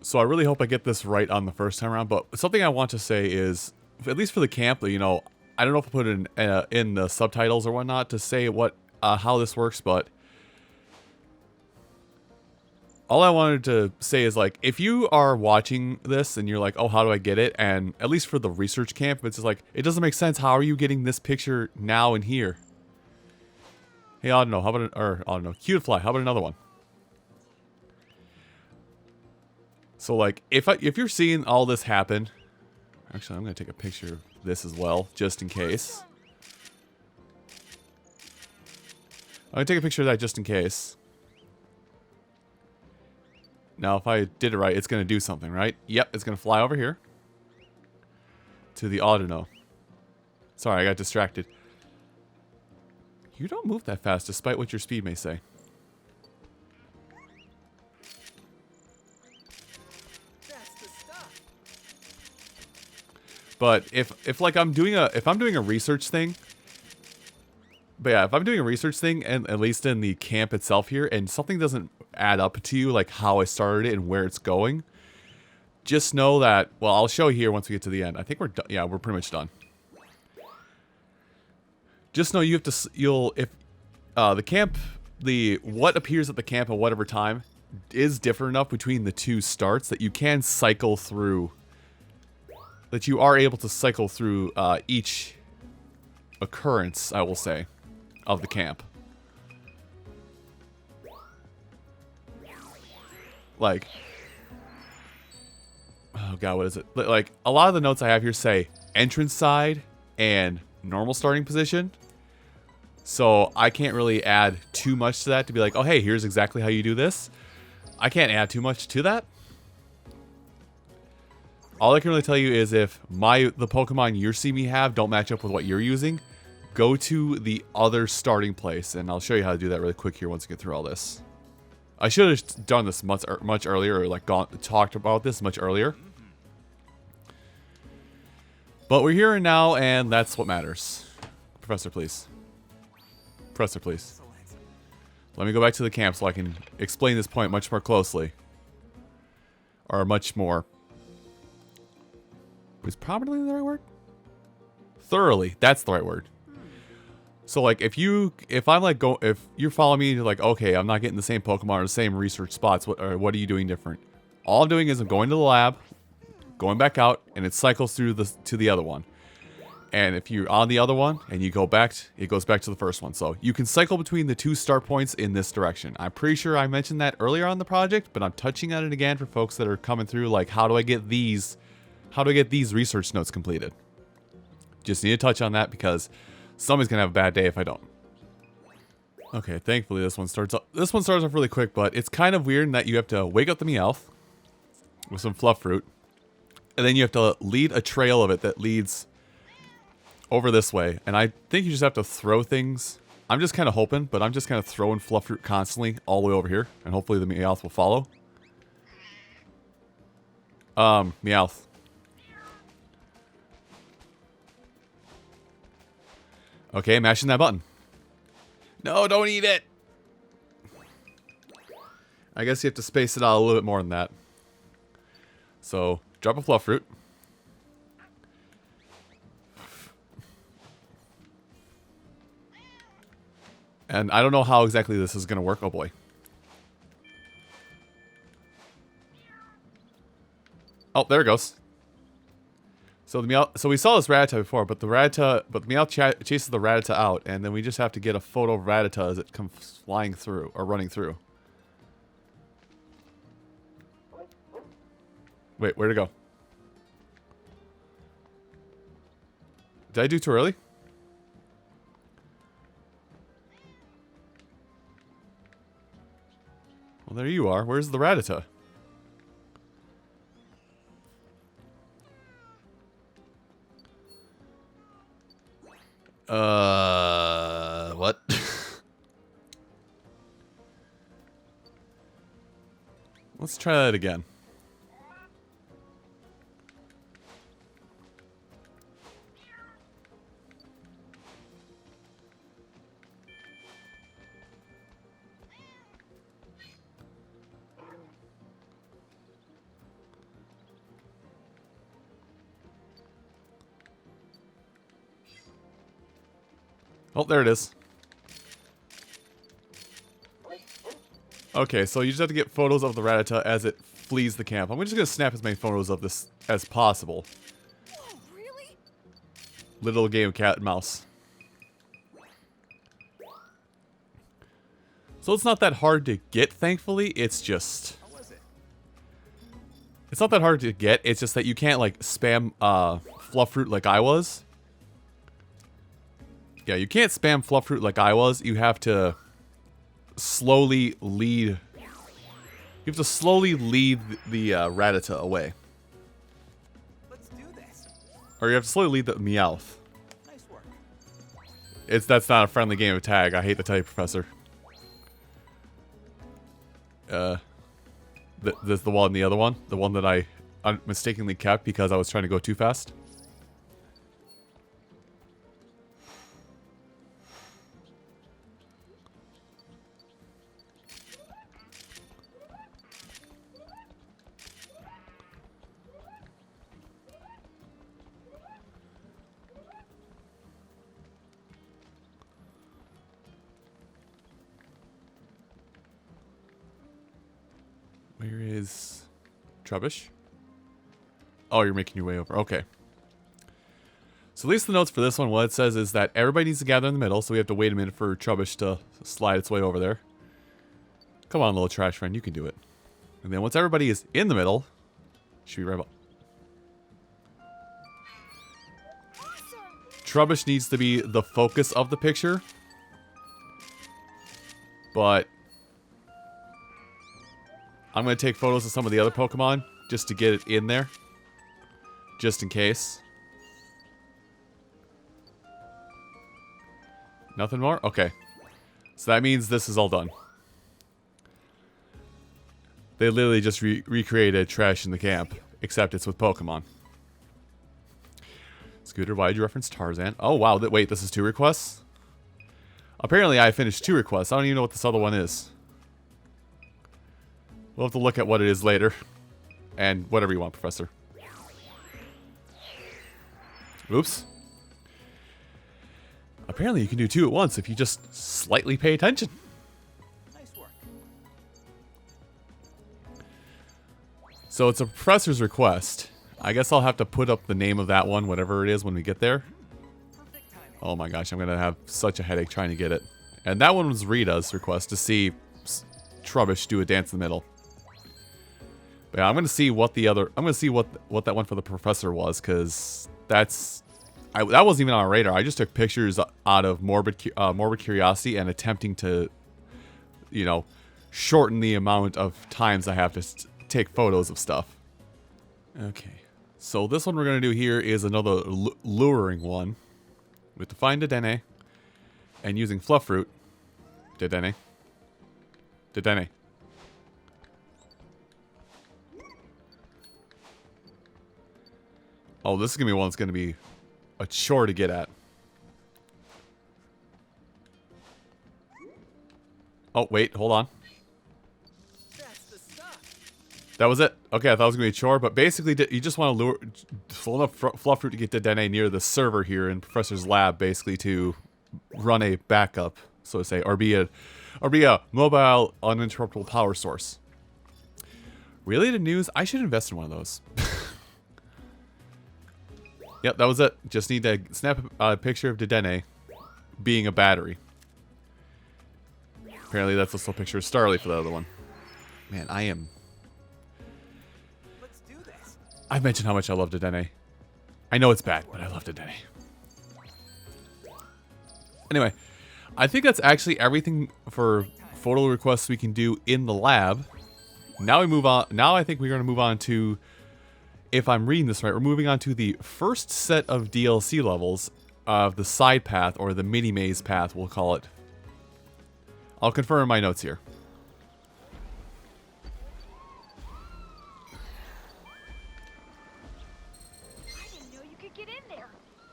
So I really hope I get this right on the first time around. But something I want to say is, at least for the camp, you know, I don't know if I put it in the subtitles or whatnot to say what how this works, but all I wanted to say is, like, if you are watching this and you're like, oh, how do I get it? And at least for the research camp, it's just like, it doesn't make sense. How are you getting this picture now and here? Hey, I don't know. How about I don't know. Cute fly. How about another one? So, like, if you're seeing all this happen, actually, I'm gonna take a picture of this as well, just in case. I'm gonna take a picture of that just in case. Now, if I did it right, it's going to do something, right? Yep, it's going to fly over here to the Audino. Sorry, I got distracted. You don't move that fast, despite what your speed may say. That's the stuff. But if like I'm doing a research thing, but yeah, if I'm doing a research thing, and at least in the camp itself here, and something doesn't add up to you, like how I started it and where it's going, just know that, well, I'll show you here once we get to the end. I think we're done. Yeah, we're pretty much done. Just know you have to, if the camp, what appears at the camp at whatever time is different enough between the two starts that you can cycle through, that you are able to cycle through each occurrence, I will say, of the camp. Like, oh god, what is it? Like, a lot of the notes I have here say entrance side and normal starting position. So I can't really add too much to that to be like, oh hey, here's exactly how you do this. I can't add too much to that. All I can really tell you is if the Pokemon you see me have don't match up with what you're using, go to the other starting place, and I'll show you how to do that really quick here once we get through all this. I should have done this much earlier, or like talked about this much earlier. But we're here and now, and that's what matters. Professor, please. Professor, please. Let me go back to the camp so I can explain this point much more closely. Or much more. Is prominently the right word? Thoroughly. That's the right word. So, like, if you're following me, like, okay, I'm not getting the same Pokemon or the same research spots, what are you doing different? All I'm doing is I'm going to the lab, going back out, and it cycles through to the other one. And if you're on the other one and you go back, it goes back to the first one. So you can cycle between the two start points in this direction. I'm pretty sure I mentioned that earlier on the project, but I'm touching on it again for folks that are coming through, like, how do I get these research notes completed? Just need to touch on that because somebody's gonna have a bad day if I don't. Okay, thankfully this one starts off really quick, but it's kind of weird in that you have to wake up the Meowth with some fluff fruit, and then you have to lead a trail of it that leads over this way. And I think you just have to throw things. I'm just kind of hoping, but I'm just kind of throwing fluff fruit constantly all the way over here, and hopefully the Meowth will follow. Meowth. Okay, mashing that button. No, don't eat it! I guess you have to space it out a little bit more than that. So, drop a fluff fruit. And I don't know how exactly this is going to work. Oh boy. Oh, there it goes. So the Meowth, so we saw this Rattata before, but the Meowth chases the Rattata out, and then we just have to get a photo of Rattata as it comes flying through or running through. Wait, where'd it go? Did I do too early? Well, there you are. Where's the Rattata? What? Let's try that again. Oh, there it is. Okay, so you just have to get photos of the Rattata as it flees the camp. I'm just going to snap as many photos of this as possible. Whoa, really? Little game of cat and mouse. So it's not that hard to get, thankfully. It's just... How was it? It's not that hard to get. It's just that you can't, like, spam fluff fruit like I was. Yeah, you can't spam fluff fruit like I was. You have to slowly lead... You have to slowly lead the Rattata away. Let's do this. Or you have to slowly lead the Meowth. Nice work. That's not a friendly game of tag. I hate to tell you, Professor. There's the one, the other one, the one that I mistakenly kept because I was trying to go too fast. Where is Trubbish? Oh, you're making your way over. Okay. So at least the notes for this one, what it says is that everybody needs to gather in the middle, so we have to wait a minute for Trubbish to slide its way over there. Come on, little trash friend, you can do it. And then once everybody is in the middle, should be right about. Trubbish needs to be the focus of the picture. But I'm going to take photos of some of the other Pokemon just to get it in there. Just in case. Nothing more? Okay. So that means this is all done. They literally just recreated trash in the camp. Except it's with Pokemon. Scooter, why did you reference Tarzan? Oh, wow. Wait, this is 2 requests? Apparently I finished 2 requests. I don't even know what this other one is. We'll have to look at what it is later. And whatever you want, Professor. Oops. Apparently you can do 2 at once if you just slightly pay attention. Nice work. So it's a professor's request. I guess I'll have to put up the name of that one, whatever it is, when we get there. Perfect timing. Oh my gosh, I'm going to have such a headache trying to get it. And that one was Rita's request to see Trubbish do a dance in the middle. But yeah, I'm going to see what the other... I'm going to see what that one for the professor was, because that's... that wasn't even on our radar. I just took pictures out of morbid curiosity and attempting to, you know, shorten the amount of times I have to take photos of stuff. Okay. So this one we're going to do here is another luring one. We have to find Dedenne. And using fluff fruit. Dedenne. Dedenne. Oh, this is going to be one that's going to be a chore to get at. Oh, wait, hold on. That's the stuff. That was it? Okay, I thought it was going to be a chore, but basically you just want to lure full enough fluff fruit to get to Dedenne near the server here in Professor's lab, basically to run a backup, so to say, or be a mobile uninterruptible power source. Related news, I should invest in one of those. Yep, that was it. Just need to snap a picture of Dedenne being a battery. Apparently that's also a picture of Starly for the other one. Man, I am... Let's do this. I've mentioned how much I love Dedenne. I know it's bad, but I love Dedenne. Anyway, I think that's actually everything for photo requests we can do in the lab. Now we move on. Now I think we're going to move on to... If I'm reading this right, we're moving on to the first set of DLC levels of the side path, or the mini maze path, we'll call it. I'll confirm in my notes here. I didn't know you could get in there.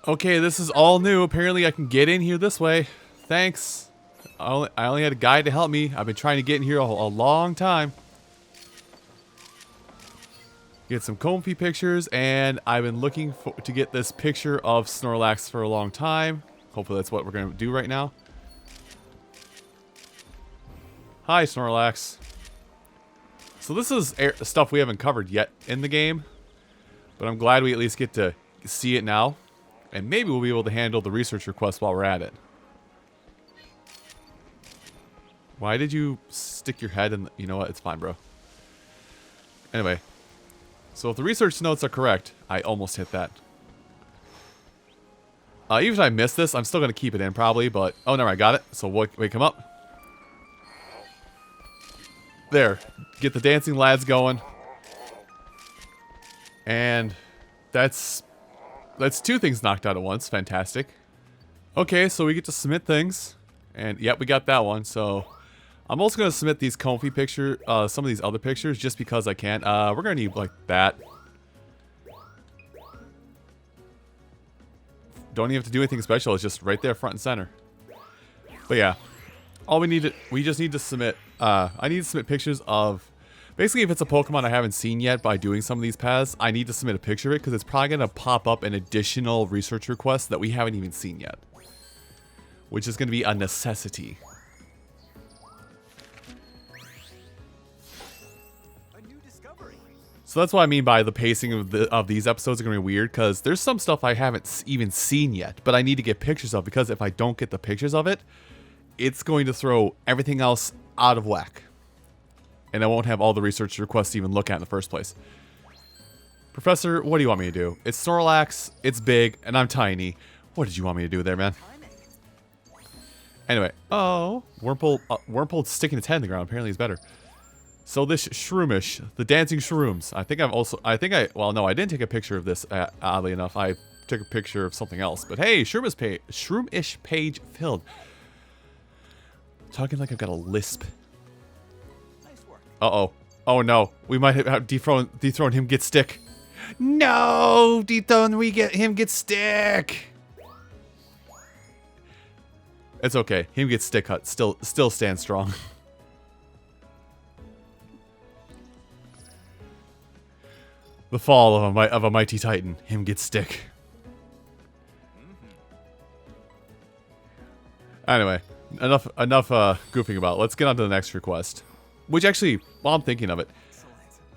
Okay, this is all new. Apparently I can get in here this way. Thanks. I only had a guide to help me. I've been trying to get in here a long time. Get some Comfy pictures, and I've been looking to get this picture of Snorlax for a long time. Hopefully that's what we're going to do right now. Hi, Snorlax. So this is stuff we haven't covered yet in the game. But I'm glad we at least get to see it now. And maybe we'll be able to handle the research request while we're at it. Why did you stick your head in? You know what? It's fine, bro. Anyway. So if the research notes are correct, I almost hit that. Even if I miss this, I'm still going to keep it in probably, but... Oh, no, I got it. So wake him up. There. Get the dancing lads going. And that's 2 things knocked out at once. Fantastic. Okay, so we get to submit things. And, yep, we got that one. So, I'm also going to submit these comfy picture, some of these other pictures just because I can. We're going to need, like, that. Don't even have to do anything special. It's just right there front and center. But yeah, we just need to submit, I need to submit pictures of, basically if it's a Pokemon I haven't seen yet by doing some of these paths, I need to submit a picture of it because it's probably going to pop up an additional research request that we haven't even seen yet. Which is going to be a necessity. So that's what I mean by the pacing of these episodes are going to be weird, because there's some stuff I haven't even seen yet, but I need to get pictures of, because if I don't get the pictures of it, it's going to throw everything else out of whack. And I won't have all the research requests to even look at in the first place. Professor, what do you want me to do? It's Snorlax, it's big, and I'm tiny. What did you want me to do there, man? Anyway, oh, Wurmple's sticking its head in the ground. Apparently he's better. So this Shroomish, the dancing shrooms. Well, no, I didn't take a picture of this, oddly enough. I took a picture of something else. But hey, Shroomish page filled. Talking like I've got a lisp. Nice work. Uh-oh. Oh no, we might have dethroned him get stick. No, him get stick. It's okay. Him get stick hut still stands strong. The fall of a mighty titan. Him get stick. Anyway, enough goofing about. Let's get on to the next request. Which actually, while I'm thinking of it,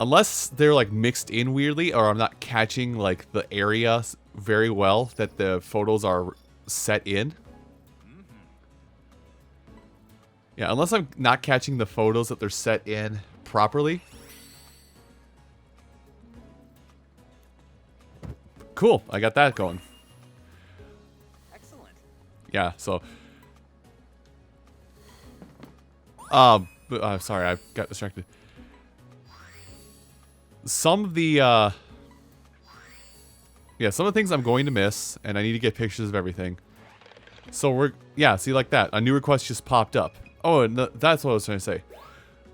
unless they're like mixed in weirdly, or I'm not catching like the area very well that the photos are set in. Yeah, unless I'm not catching the photos that they're set in properly. Cool, I got that going. Excellent. Yeah, so... sorry, I got distracted. Some of the, yeah, some of the things I'm going to miss, and I need to get pictures of everything. So yeah, see, like that. A new request just popped up. Oh, and that's what I was trying to say.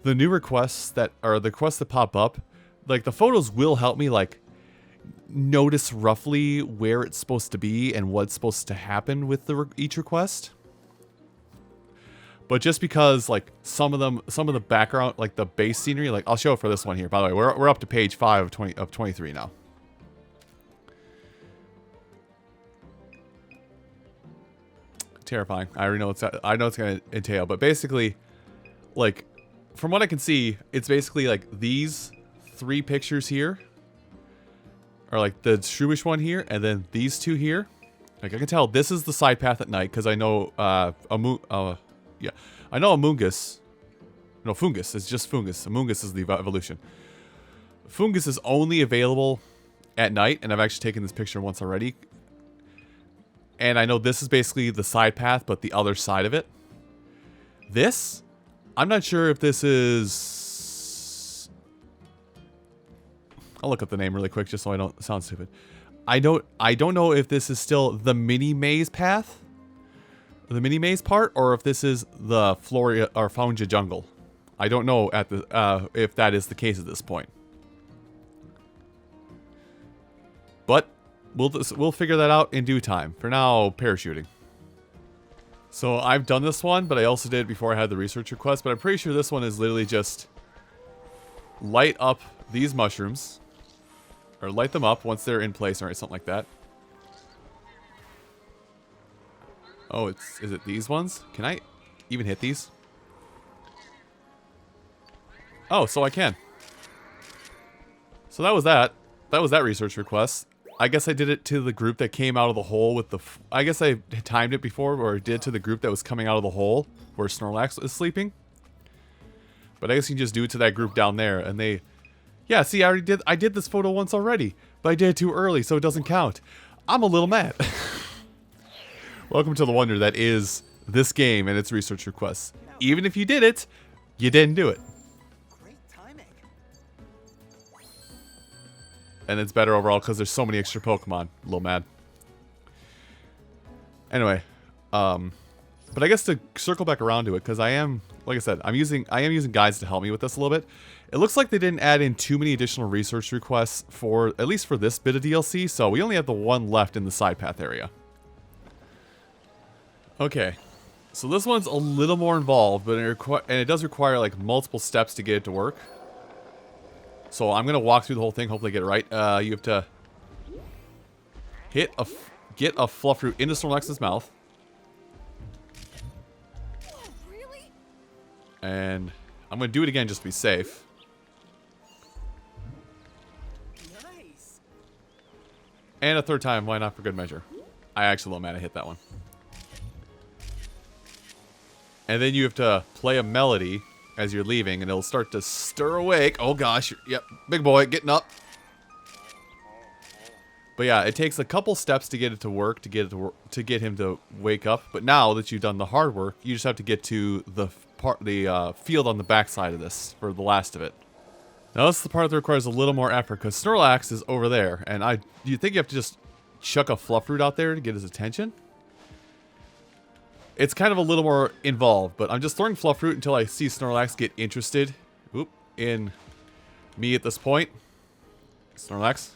The new requests the requests that pop up, like, the photos will help me, like, notice roughly where it's supposed to be and what's supposed to happen with each request. But just because, like, some of the background, like the base scenery, like, I'll show it for this one here. By the way, we're up to page 5 of 23 now. Terrifying. I already know I know it's gonna entail, but basically, like, from what I can see, it's basically like these 3 pictures here, or like the Shroomish one here, and then these 2 here. Like, I can tell this is the side path at night because I know yeah, I know Amoonguss. No, Fungus. It's just Fungus. Amoonguss is the evolution. Fungus is only available at night, and I've actually taken this picture once already. And I know this is basically the side path, but the other side of it. This, I'm not sure if this is... I'll look up the name really quick just so I don't sound stupid. I don't know if this is still the mini maze path, the mini maze part, or if this is the Floria or Faunja jungle. I don't know if that is the case at this point. But we'll figure that out in due time. For now, parachuting. So I've done this one, but I also did it before I had the research request. But I'm pretty sure this one is literally just light up these mushrooms, or light them up once they're in place, or something like that. Oh, is it these ones? Can I even hit these? Oh, so I can. So that was that. That was that research request. I guess I did it to the group that came out of the hole with the... I guess I timed it before, or I did to the group that was coming out of the hole where Snorlax is sleeping. But I guess you can just do it to that group down there, and they... Yeah, see, I did this photo once already, but I did it too early, so it doesn't count. I'm a little mad. Welcome to the wonder that is this game and its research requests. Even if you did it, you didn't do it. Great timing. And it's better overall because there's so many extra Pokemon. A little mad. Anyway, but I guess to circle back around to it, because I am, like I said, I am using guides to help me with this a little bit. It looks like they didn't add in too many additional research requests for, at least for this bit of DLC, so we only have the one left in the side path area. Okay, so this one's a little more involved, but it does require like multiple steps to get it to work. So I'm gonna walk through the whole thing, hopefully get it right. You have to get a fluff root into Snorlax's mouth. Really? And I'm gonna do it again just to be safe. Nice. And a third time, why not, for good measure? I actually low man, I hit that one. And then you have to play a melody as you're leaving, and it'll start to stir awake. Oh gosh, yep, big boy, getting up. But yeah, it takes a couple steps to get it to work, to get him to wake up. But now that you've done the hard work, you just have to get to the field on the backside of this for the last of it. Now this is the part that requires a little more effort, because Snorlax is over there, and you think you have to just chuck a fluff root out there to get his attention? It's kind of a little more involved, but I'm just throwing fluff root until I see Snorlax get interested in me at this point. Snorlax.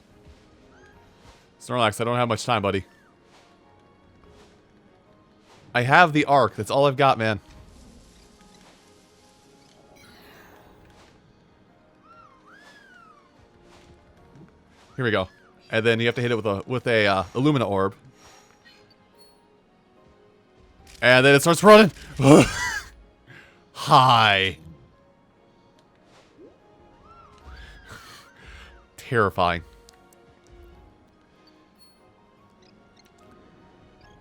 Snorlax, I don't have much time, buddy. I have the arc. That's all I've got, man. Here we go. And then you have to hit it with a Illumina orb. And then it starts running. Hi. Terrifying.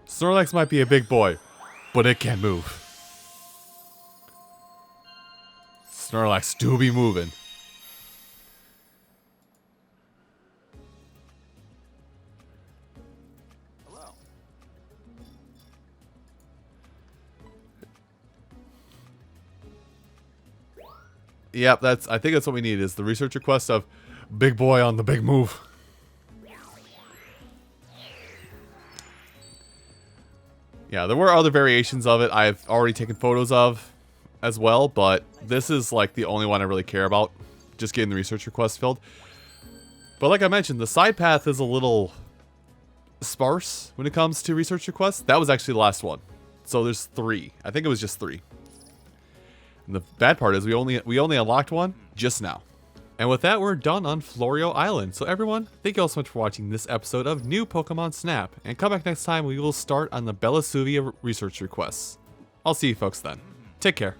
Snorlax might be a big boy, but it can move. Snorlax do be moving. Hello. Yep, I think that's what we need, is the research request of big boy on the big move. Yeah, there were other variations of it I've already taken photos of as well, but this is like the only one I really care about, just getting the research request filled. But like I mentioned, the side path is a little sparse when it comes to research requests. That was actually the last one. So there's 3. I think it was just 3. And the bad part is we only unlocked one just now. And with that, we're done on Florio Island. So everyone, thank you all so much for watching this episode of New Pokemon Snap. And come back next time, we will start on the Bellasuvia research requests. I'll see you folks then. Take care.